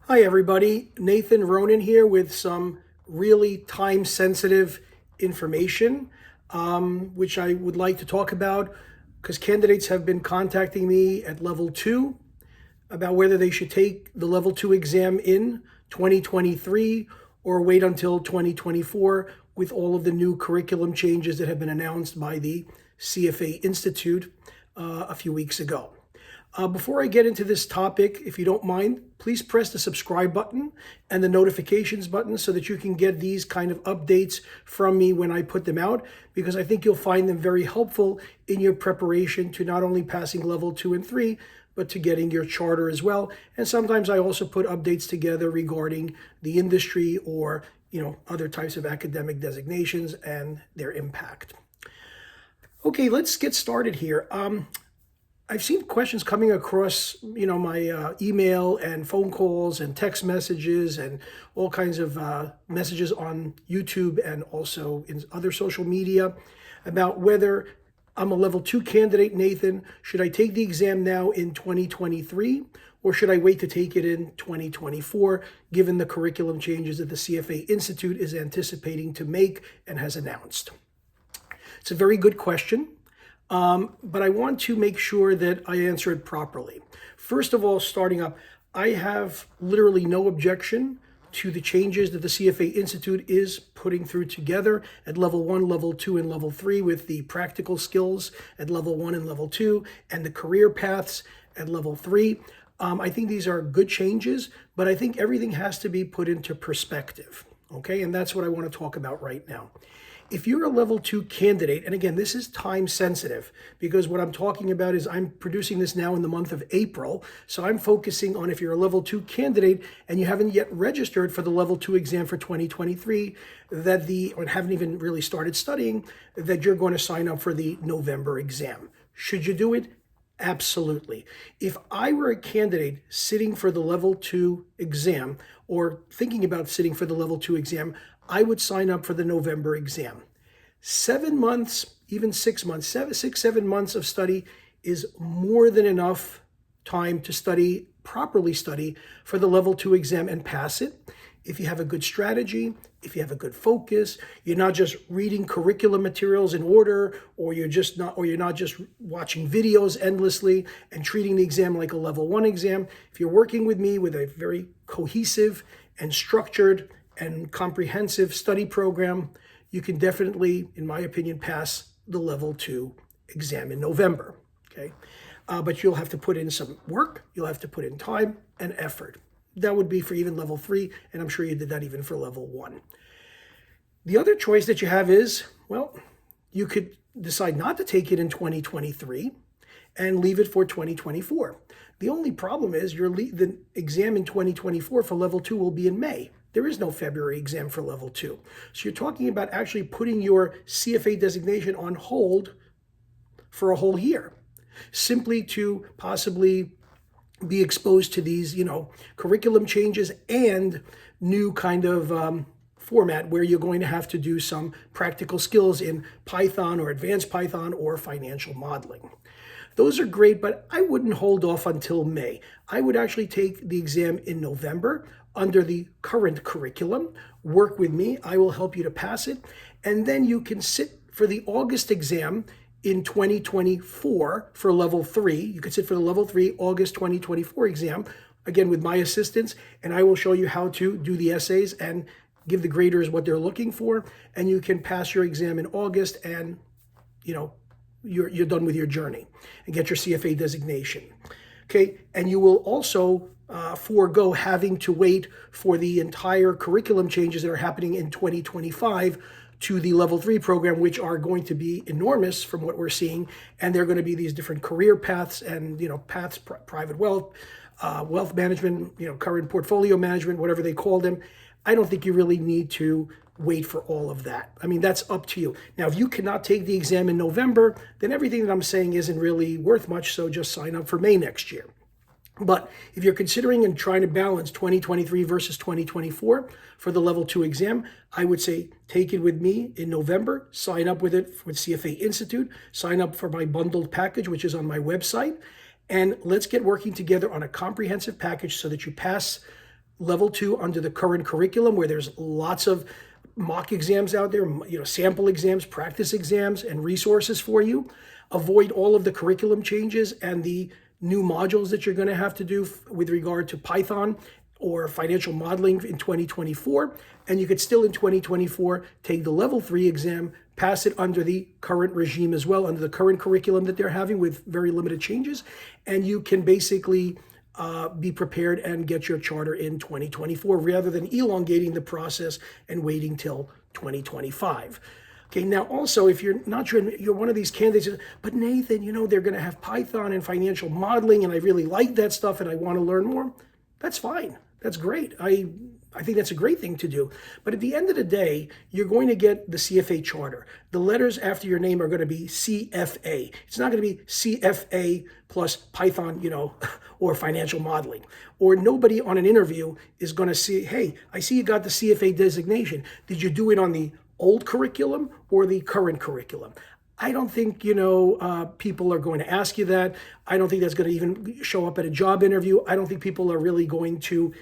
Hi everybody, Nathan Ronen here with some really time-sensitive information, which I would like to talk about because candidates have been contacting me at Level 2 about whether they should take the Level 2 exam in 2023 or wait until 2024 with all of the new curriculum changes that have been announced by the CFA Institute a few weeks ago. Before I get into this topic, if you don't mind, please press the subscribe button and the notifications button so that you can get these kind of updates from me when I put them out, because I think you'll find them very helpful in your preparation to not only passing level 2 and 3, but to getting your charter as well. And sometimes I also put updates together regarding the industry or other types of academic designations and their impact. Okay, let's get started here. I've seen questions coming across, my email and phone calls and text messages and all kinds of messages on YouTube and also in other social media about whether I'm a level 2 candidate, Nathan. Should I take the exam now in 2023 or should I wait to take it in 2024, given the curriculum changes that the CFA Institute is anticipating to make and has announced? It's a very good question. But I want to make sure that I answer it properly. First of all, starting up, I have literally no objection to the changes that the CFA Institute is putting through together at level 1, level 2, and level 3 with the practical skills at level 1 and level 2 and the career paths at level 3. I think these are good changes, but I think everything has to be put into perspective, okay? And that's what I want to talk about right now. If you're a level 2 candidate, and again, this is time sensitive because what I'm talking about is I'm producing this now in the month of April. So I'm focusing on if you're a level 2 candidate and you haven't yet registered for the level 2 exam for 2023, or haven't even really started studying, that you're going to sign up for the November exam. Should you do it? Absolutely. If I were a candidate sitting for the level 2 exam or thinking about sitting for the level 2 exam, I would sign up for the November exam. 7 months, even 6 months, 7 months of study is more than enough time to study, properly study for the level 2 exam and pass it. If you have a good strategy, if you have a good focus, you're not just reading curriculum materials in order, or you're not just watching videos endlessly and treating the exam like a level 1 exam. If you're working with me with a very cohesive and structured and comprehensive study program, you can definitely, in my opinion, pass the level 2 exam in November, okay? But you'll have to put in some work, you'll have to put in time and effort. That would be for even level 3, and I'm sure you did that even for level 1. The other choice that you have is, well, you could decide not to take it in 2023 and leave it for 2024. The only problem is the exam in 2024 for level 2 will be in May. There is no February exam for level 2. So you're talking about actually putting your CFA designation on hold for a whole year, simply to possibly be exposed to these, curriculum changes and new kind of format where you're going to have to do some practical skills in Python or advanced Python or financial modeling. Those are great, but I wouldn't hold off until May. I would actually take the exam in November under the current curriculum. Work with me. I will help you to pass it. And then you can sit for the August exam in 2024 for level 3. You can sit for the level 3 August 2024 exam, again with my assistance, and I will show you how to do the essays and give the graders what they're looking for, and you can pass your exam in August and, you're done with your journey and get your CFA designation. Okay, and you will also forego having to wait for the entire curriculum changes that are happening in 2025 to the level 3 program, which are going to be enormous from what we're seeing. And they're going to be these different career paths and, paths, private wealth, wealth management, current portfolio management, whatever they call them. I don't think you really need to wait for all of that. I mean, that's up to you. Now, if you cannot take the exam in November, then everything that I'm saying isn't really worth much. So just sign up for May next year. But if you're considering and trying to balance 2023 versus 2024 for the level 2 exam, I would say take it with me in November, sign up with it with CFA Institute, sign up for my bundled package, which is on my website, and let's get working together on a comprehensive package so that you pass level 2 under the current curriculum, where there's lots of mock exams out there, sample exams, practice exams, and resources for you. Avoid all of the curriculum changes and the new modules that you're going to have to do with regard to Python or financial modeling in 2024. And you could still in 2024 take the level 3 exam, pass it under the current regime as well, under the current curriculum that they're having with very limited changes. And you can basically be prepared and get your charter in 2024 rather than elongating the process and waiting till 2025. Okay, now also, if you're not sure, you're one of these candidates, but Nathan, they're going to have Python and financial modeling, and I really like that stuff and I want to learn more. That's fine. That's great. I think that's a great thing to do. But at the end of the day, you're going to get the CFA charter. The letters after your name are going to be CFA. It's not going to be CFA plus Python, or financial modeling. Or nobody on an interview is going to say, hey, I see you got the CFA designation. Did you do it on the old curriculum or the current curriculum? I don't think, people are going to ask you that. I don't think that's going to even show up at a job interview. I don't think people are really going to,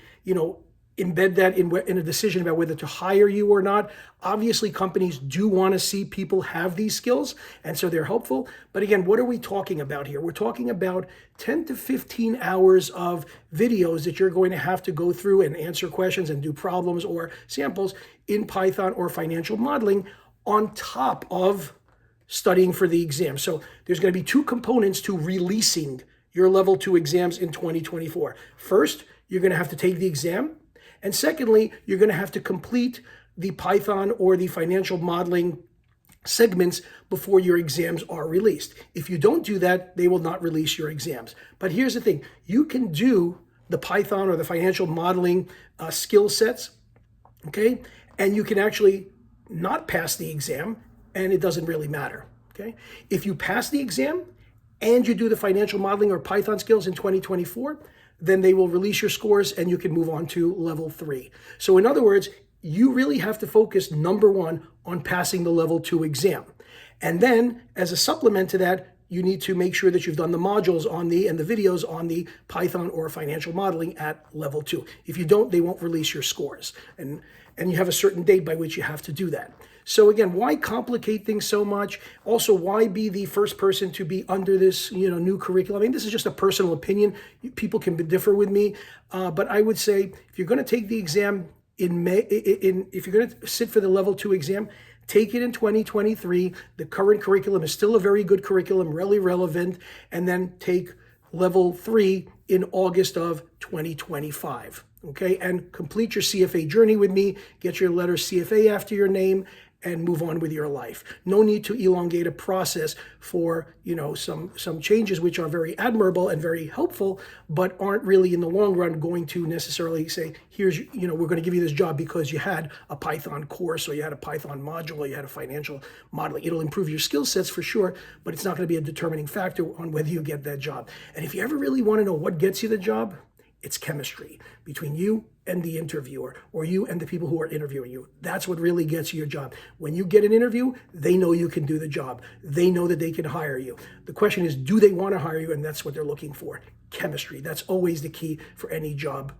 embed that in a decision about whether to hire you or not. Obviously, companies do want to see people have these skills, and so they're helpful. But again, what are we talking about here? We're talking about 10 to 15 hours of videos that you're going to have to go through and answer questions and do problems or samples in Python or financial modeling on top of studying for the exam. So there's going to be two components to releasing your level 2 exams in 2024. First, you're going to have to take the exam. And secondly, you're going to have to complete the Python or the financial modeling segments before your exams are released. If you don't do that, they will not release your exams. But here's the thing. You can do the Python or the financial modeling skill sets, okay? And you can actually not pass the exam, and it doesn't really matter, okay? If you pass the exam and you do the financial modeling or Python skills in 2024, then they will release your scores and you can move on to level 3. So in other words, you really have to focus, number one, on passing the level 2 exam. And then as a supplement to that, you need to make sure that you've done the modules and the videos on the Python or financial modeling at level 2. If you don't, they won't release your scores. And you have a certain date by which you have to do that. So again, why complicate things so much? Also, why be the first person to be under this, new curriculum? I mean, this is just a personal opinion. People can differ with me, but I would say if you're going to take the exam in May, if you're going to sit for the level 2 exam, take it in 2023. The current curriculum is still a very good curriculum, really relevant, and then take level 3 in August of 2025. Okay, and complete your CFA journey with me. Get your letter CFA after your name and move on with your life. No need to elongate a process for, some changes which are very admirable and very helpful, but aren't really in the long run going to necessarily say, here's, we're going to give you this job because you had a Python course or you had a Python module or you had a financial modeling. It'll improve your skill sets for sure, but it's not going to be a determining factor on whether you get that job. And if you ever really want to know what gets you the job, it's chemistry between you and the interviewer, or you and the people who are interviewing you. That's what really gets you your job. When you get an interview, they know you can do the job. They know that they can hire you. The question is, do they want to hire you? And that's what they're looking for. Chemistry. That's always the key for any job,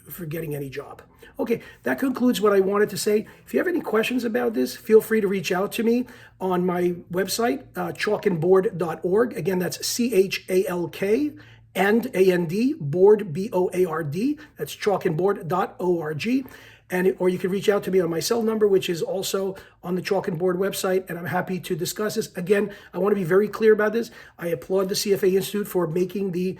for getting any job. Okay, that concludes what I wanted to say. If you have any questions about this, feel free to reach out to me on my website, chalkandboard.org. Again, that's CHALK and AND, board, BOARD. That's chalkandboard.org. Or you can reach out to me on my cell number, which is also on the Chalk and Board website, and I'm happy to discuss this. Again, I want to be very clear about this. I applaud the CFA Institute for wanting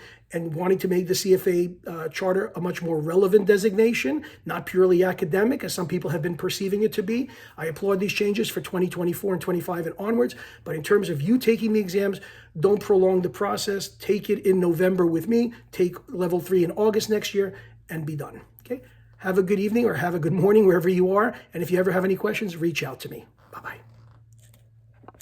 to make the CFA charter a much more relevant designation, not purely academic, as some people have been perceiving it to be. I applaud these changes for 2024 and 25 and onwards, but in terms of you taking the exams, don't prolong the process. Take it in November with me, take level 3 in August next year, and be done, okay? Have a good evening or have a good morning wherever you are. And if you ever have any questions, reach out to me. Bye-bye.